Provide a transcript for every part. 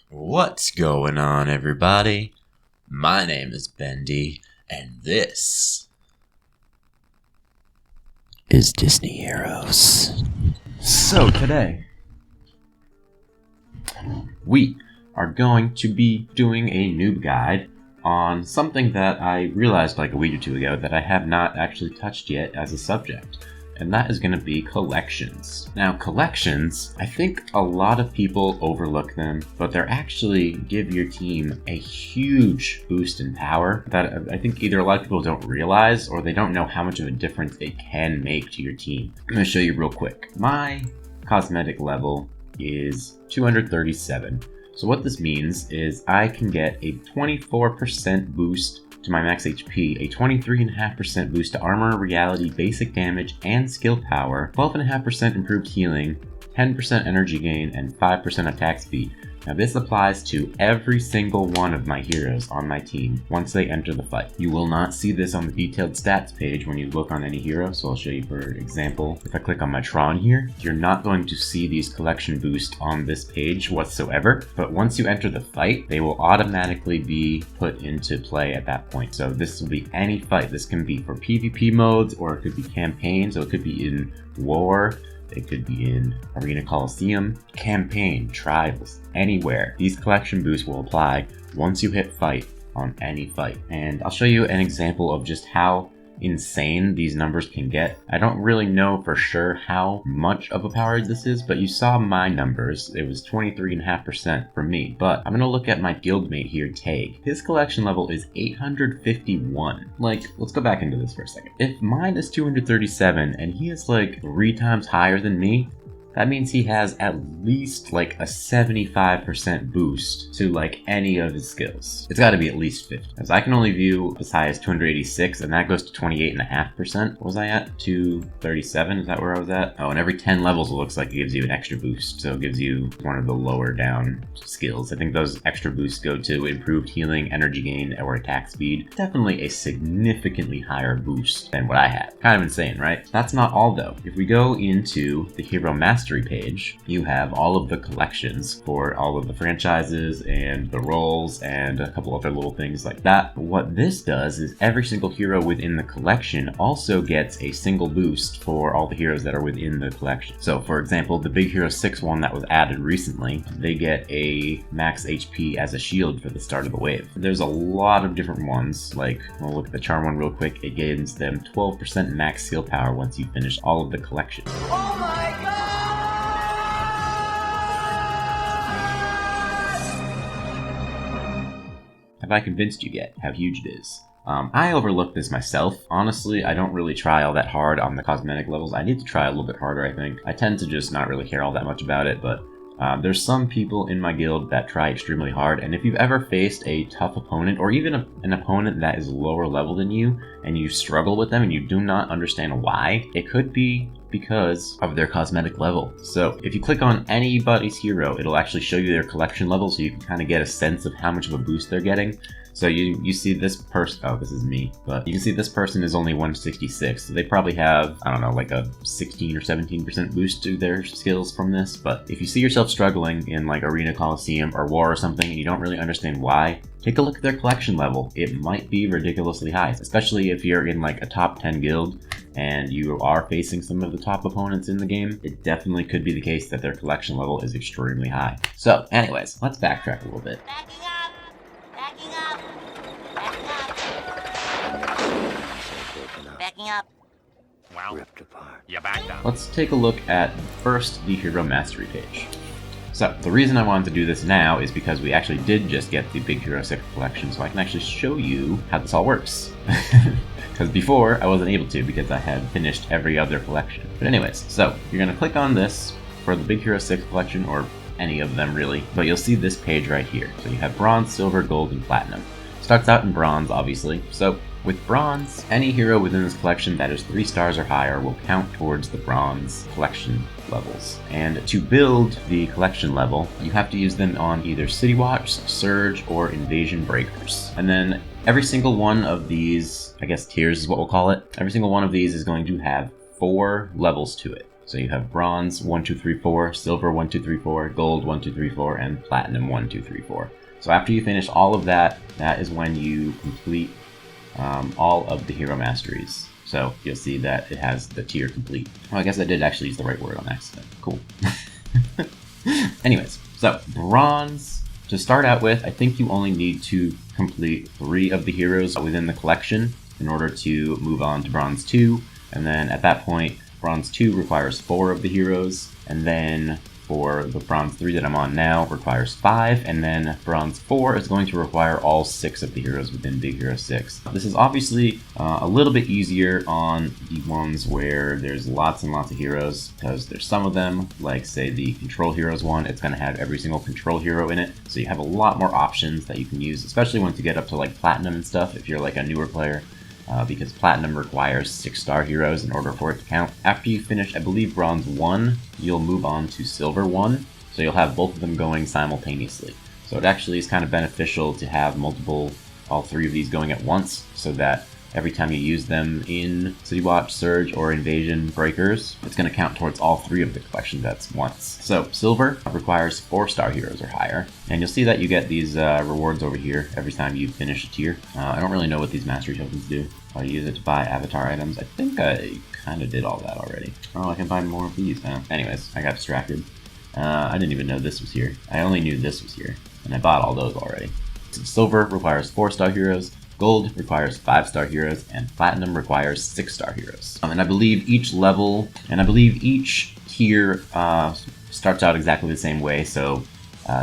What's going on, everybody? My name is Bendy, and this is Disney Heroes. So today, we are going to be doing a noob guide on something that I realized like a week or two ago that I have not actually touched yet as a subject. And that is going to be collections. Now, collections, I think a lot of people overlook them, but they're actually give your team a huge boost in power that I think either a lot of people don't realize or they don't know how much of a difference it can make to your team. I'm going to show you real quick. My cosmetic level is 237. So what this means is I can get a 24% boost to my max HP, a 23.5% boost to armor, reality, basic damage, and skill power, 12.5% improved healing, 10% energy gain, and 5% attack speed. Now this applies to every single one of my heroes on my team once they enter the fight. You will not see this on the detailed stats page when you look on any hero, so I'll show you for example. If I click on my Tron here, you're not going to see these collection boosts on this page whatsoever, but once you enter the fight, they will automatically be put into play at that point. So this will be any fight. This can be for PvP modes, or it could be campaign, so it could be in war, it could be in Arena Coliseum, campaign, trials, anywhere. These collection boosts will apply once you hit fight on any fight. And I'll show you an example of just how insane these numbers can get. I don't really know for sure how much of a power this is, but you saw my numbers. It was 23.5% for me, but I'm gonna look at my guildmate here, Tag. His collection level is 851. Like, let's go back into this for a second. If mine is 237 and he is like 3 times higher than me, that means he has at least like a 75% boost to like any of his skills. It's got to be at least 50. As I can only view as high as 286, and that goes to 28.5%. What was I at? 237? Is that where I was at? Oh, and every 10 levels it looks like it gives you an extra boost. So it gives you one of the lower down skills. I think those extra boosts go to improved healing, energy gain, or attack speed. Definitely a significantly higher boost than what I had. Kind of insane, right? That's not all though. If we go into the Hero Mastery page, you have all of the collections for all of the franchises and the roles and a couple other little things like that. What this does is every single hero within the collection also gets a single boost for all the heroes that are within the collection. So for example, the Big Hero 6 one that was added recently, they get a max HP as a shield for the start of the wave. There's a lot of different ones, like we'll look at the charm one real quick. It gives them 12% max skill power once you finish all of the collections. Oh my god! Have I convinced you yet how huge it is? I overlooked this myself. Honestly, I don't really try all that hard on the cosmetic levels. I need to try a little bit harder, I think. I tend to just not really care all that much about it, but there's some people in my guild that try extremely hard, and if you've ever faced a tough opponent, or even an opponent that is lower level than you, and you struggle with them and you do not understand why, it could be because of their cosmetic level. So if you click on anybody's hero, it'll actually show you their collection level, so you can kind of get a sense of how much of a boost they're getting. So you see this person, oh, this is me, but you can see this person is only 166. So they probably have, I don't know, like a 16 or 17% boost to their skills from this. But if you see yourself struggling in like Arena Coliseum or War or something and you don't really understand why, take a look at their collection level. It might be ridiculously high, especially if you're in like a top 10 guild and you are facing some of the top opponents in the game. It definitely could be the case that their collection level is extremely high. So anyways, let's backtrack a little bit. Backing up! Backing up! Backing up! Well, Ripped apart. you backed up. Let's take a look at first the Hero Mastery page. So the reason I wanted to do this now is because we actually did just get the Big Hero 6 collection, so I can actually show you how this all works. Because before I wasn't able to because I had finished every other collection. But anyways, so you're going to click on this for the Big Hero 6 collection, or any of them really, but you'll see this page right here. So you have bronze, silver, gold, and platinum. Starts out in bronze, obviously. So with bronze, any hero within this collection that is 3 stars or higher will count towards the bronze collection levels. And to build the collection level, you have to use them on either City Watch, Surge, or Invasion Breakers. And then every single one of these, I guess tiers is what we'll call it, every single one of these is going to have 4 levels to it. So you have bronze 1, 2, 3, 4, silver 1, 2, 3, 4, gold 1, 2, 3, 4, and platinum 1, 2, 3, 4. So after you finish all of that, that is when you complete all of the hero masteries. So you'll see that it has the tier complete. Oh, I guess I did actually use the right word on accident. Cool. Anyways, so bronze, to start out with, I think you only need to complete 3 of the heroes within the collection in order to move on to bronze 2. And then at that point, bronze 2 requires 4 of the heroes, and then for the bronze 3 that I'm on now requires 5, and then bronze 4 is going to require all 6 of the heroes within Big Hero 6. This is obviously a little bit easier on the ones where there's lots and lots of heroes, because there's some of them, like say the Control Heroes one, it's going to have every single Control Hero in it, so you have a lot more options that you can use, especially once you get up to like Platinum and stuff, if you're like a newer player. Because Platinum requires 6-star heroes in order for it to count. After you finish, I believe, Bronze 1, you'll move on to Silver 1, so you'll have both of them going simultaneously. So it actually is kind of beneficial to have all 3 of these going at once, so that every time you use them in City Watch, Surge, or Invasion Breakers, it's going to count towards all 3 of the collection at once. So Silver requires 4-star heroes or higher, and you'll see that you get these rewards over here every time you finish a tier. I don't really know what these mastery tokens do. I'll use it to buy avatar items. I think I kind of did all that already. Oh, I can find more of these now. Anyways, I got distracted. I didn't even know this was here. I only knew this was here, and I bought all those already. So Silver requires 4-star heroes, Gold requires 5-star heroes, and Platinum requires 6-star heroes. And I believe each level, and I believe each tier starts out exactly the same way. So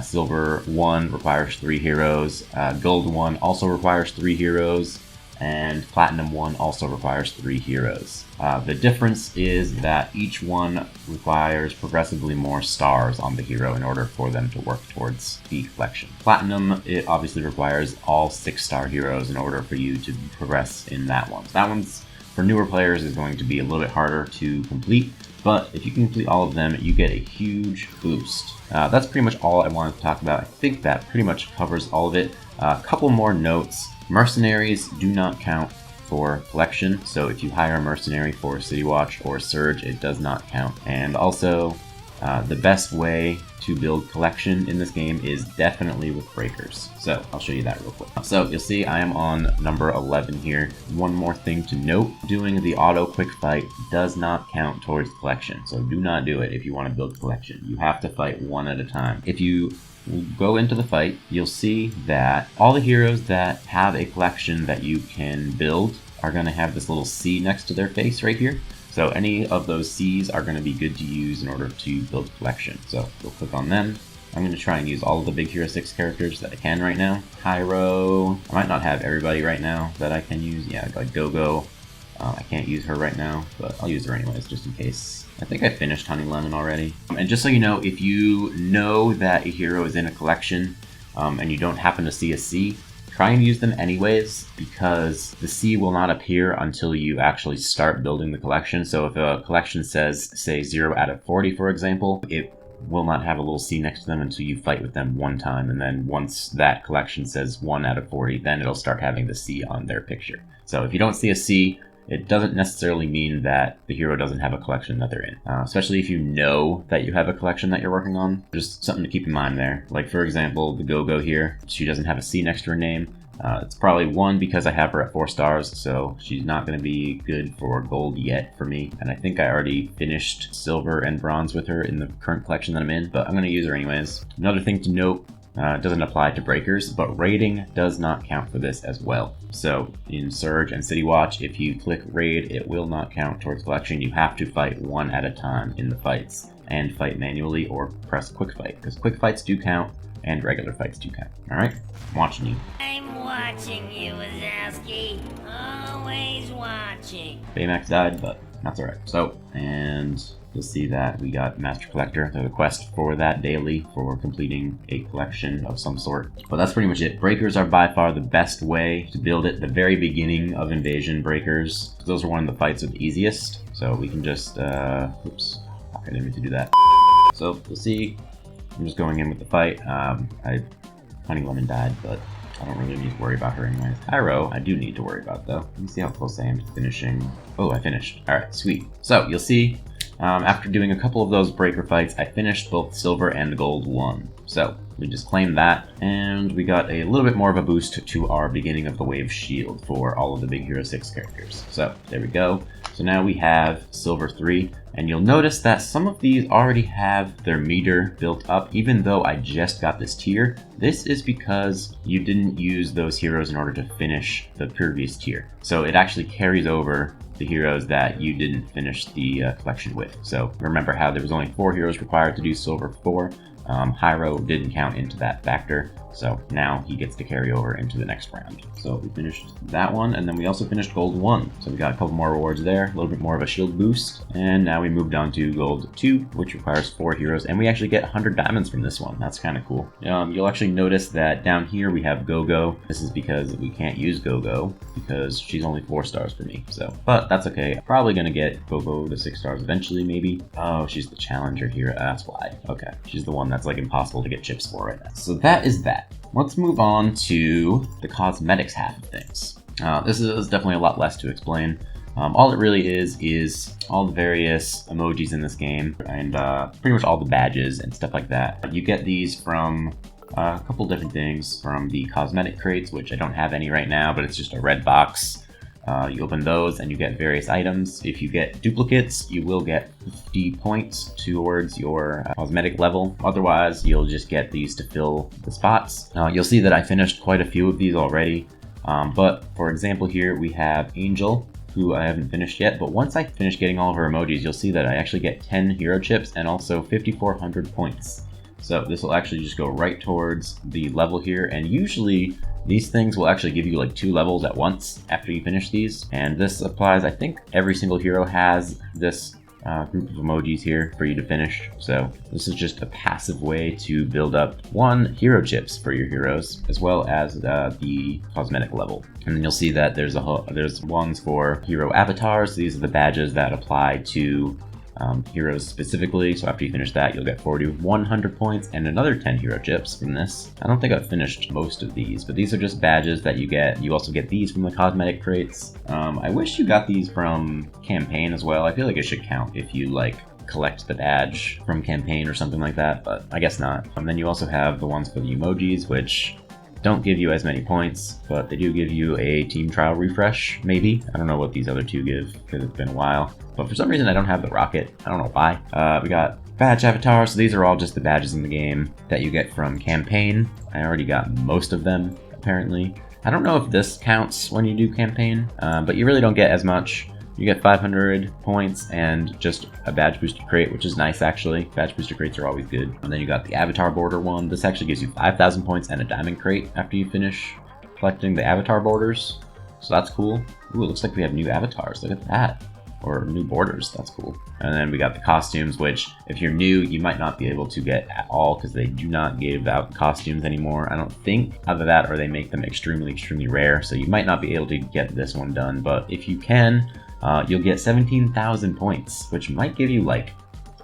Silver 1 requires 3 heroes, Gold 1 also requires 3 heroes, and Platinum 1 also requires 3 heroes. The difference is that each one requires progressively more stars on the hero in order for them to work towards the collection. Platinum, it obviously requires all 6-star heroes in order for you to progress in that one. So that one's, for newer players, is going to be a little bit harder to complete, but if you can complete all of them, you get a huge boost. That's pretty much all I wanted to talk about. I think that pretty much covers all of it. A couple more notes. Mercenaries do not count for collection, so if you hire a mercenary for City Watch or Surge, it does not count. And also, the best way to build collection in this game is definitely with breakers. So I'll show you that real quick. So you'll see I am on number 11 here. One more thing to note, doing the auto quick fight does not count towards collection. So do not do it if you want to build collection. You have to fight one at a time. If you go into the fight, you'll see that all the heroes that have a collection that you can build are going to have this little C next to their face right here. So any of those C's are going to be good to use in order to build a collection. So we'll click on them. I'm going to try and use all of the Big Hero 6 characters that I can right now. Pyro, I might not have everybody right now that I can use. Yeah, like Go-Go. I can't use her right now, but I'll use her anyways just in case. I think I finished Honey Lemon already. And just so you know, if you know that a hero is in a collection and you don't happen to see a C, try and use them anyways, because the C will not appear until you actually start building the collection. So if a collection says, say, 0 out of 40, for example, it will not have a little C next to them until you fight with them one time. And then once that collection says 1 out of 40, then it'll start having the C on their picture. So if you don't see a C, it doesn't necessarily mean that the hero doesn't have a collection that they're in, especially if you know that you have a collection that you're working on. Just something to keep in mind there. Like, for example, the Go-Go here, she doesn't have a C next to her name. It's probably 1 because I have her at 4 stars, so she's not going to be good for gold yet for me. And I think I already finished silver and bronze with her in the current collection that I'm in, but I'm going to use her anyways. Another thing to note, it doesn't apply to breakers, but raiding does not count for this as well. So in Surge and City Watch, if you click raid, it will not count towards collection. You have to fight one at a time in the fights, and fight manually or press quick fight, because quick fights do count and regular fights do count. Alright, I'm watching you. I'm watching you, Wazowski. Always watching. Baymax died, but that's alright. So, and you'll see that we got Master Collector. There's a quest for that daily for completing a collection of some sort. But that's pretty much it. Breakers are by far the best way to build it. The very beginning of Invasion Breakers, those are one of the fights with the easiest. So we can just, oops, I didn't mean to do that. So you'll see, I'm just going in with the fight. Honey Lemon died, but I don't really need to worry about her anyways. Pyro, I do need to worry about though. Let me see how close I am to finishing. Oh, I finished. Alright, sweet. So you'll see After doing a couple of those breaker fights, I finished both silver and gold 1. So we just claimed that, and we got a little bit more of a boost to our beginning of the wave shield for all of the big Hero 6 characters. So there we go. So now we have silver 3, and you'll notice that some of these already have their meter built up, even though I just got this tier. This is because you didn't use those heroes in order to finish the previous tier. So it actually carries over the heroes that you didn't finish the collection with. So remember how there was only 4 heroes required to do silver 4. Hyro didn't count into that factor, so now he gets to carry over into the next round. So we finished that one, and then we also finished gold 1. So we got a couple more rewards there, a little bit more of a shield boost, and now we moved on to gold 2, which requires 4 heroes, and we actually get 100 diamonds from this one. That's kind of cool. You'll actually notice that down here we have Go-Go. This is because we can't use Go-Go because she's only 4 stars for me. So, but that's okay. I'm probably gonna get Go-Go to 6 stars eventually, maybe. Oh, she's the challenger here. That's why. Okay, she's the one that's like impossible to get chips for right now. So that is that. Let's move on to the cosmetics half of things. This is definitely a lot less to explain. All it really is all the various emojis in this game and pretty much all the badges and stuff like that. You get these from a couple different things, from the cosmetic crates, which I don't have any right now, but it's just a red box. You open those and you get various items. If you get duplicates, you will get 50 points towards your cosmetic level. Otherwise, you'll just get these to fill the spots. You'll see that I finished quite a few of these already. But for example here, we have Angel, who I haven't finished yet. But once I finish getting all of her emojis, you'll see that I actually get 10 hero chips and also 5,400 points. So this will actually just go right towards the level here, and usually these things will actually give you like 2 levels at once after you finish these. And this applies, I think every single hero has this group of emojis here for you to finish. So this is just a passive way to build up 1 hero chips for your heroes, as well as the cosmetic level. And then you'll see that there's ones for hero avatars. These are the badges that apply to heroes specifically. So after you finish that, you'll get 4,100 points and another 10 hero chips from this. I don't think I've finished most of these, but these are just badges that you get. You also get these from the cosmetic crates. I wish you got these from campaign as well. I feel like it should count if you like collect the badge from campaign or something like that, but I guess not. And then you also have the ones for the emojis, which don't give you as many points, but they do give you a team trial refresh, maybe. I don't know what these other 2 give, because it's been a while. But for some reason, I don't have the rocket. I don't know why. We got badge avatars, so these are all just the badges in the game that you get from campaign. I already got most of them, apparently. I don't know if this counts when you do campaign, but you really don't get as much. You get 500 points and just a badge booster crate, which is nice actually. Badge booster crates are always good. And then you got the avatar border one. This actually gives you 5,000 points and a diamond crate after you finish collecting the avatar borders. So that's cool. Ooh, it looks like we have new avatars. Look at that. Or new borders. That's cool. And then we got the costumes, which if you're new, you might not be able to get at all because they do not give out costumes anymore. I don't think. Either that or they make them extremely, extremely rare. So you might not be able to get this one done. But if you can, you'll get 17,000 points, which might give you like,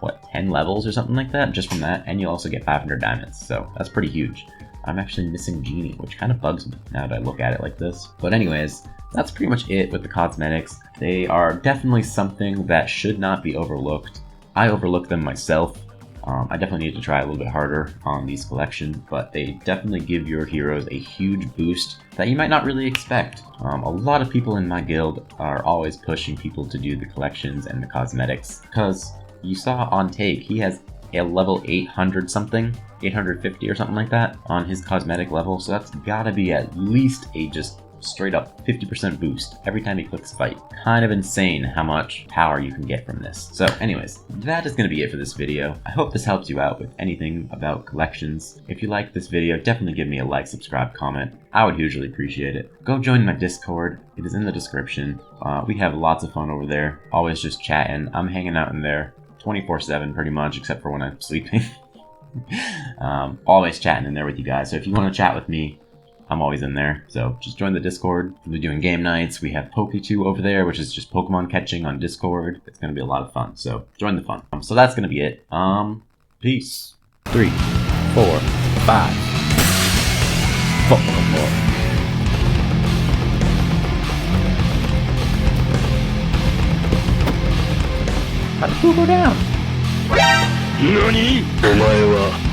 what, 10 levels or something like that just from that, and you'll also get 500 diamonds, so that's pretty huge. I'm actually missing Genie, which kind of bugs me now that I look at it like this. But anyways, that's pretty much it with the cosmetics. They are definitely something that should not be overlooked. I overlook them myself. I definitely need to try a little bit harder on these collections, but they definitely give your heroes a huge boost that you might not really expect. A lot of people in my guild are always pushing people to do the collections and the cosmetics, because you saw on Take, he has a level 800 something, 850 or something like that on his cosmetic level, so that's gotta be at least a just straight up 50% boost every time he clicks fight. Kind of insane how much power you can get from this. So anyways, that is going to be it for this video. I hope this helps you out with anything about collections. If you like this video, definitely give me a like, subscribe, comment. I would hugely appreciate it. Go join my Discord. It is in the description. We have lots of fun over there. Always just chatting. I'm hanging out in there 24/7 pretty much, except for when I'm sleeping. Always chatting in there with you guys. So if you want to chat with me, I'm always in there, so just join the Discord. We're doing game nights. We have Poke2 over there, which is just Pokemon catching on Discord. It's gonna be a lot of fun, so join the fun. So that's gonna be it. Peace. 3, 4, 5. Pokemon. Who go down? 何お前は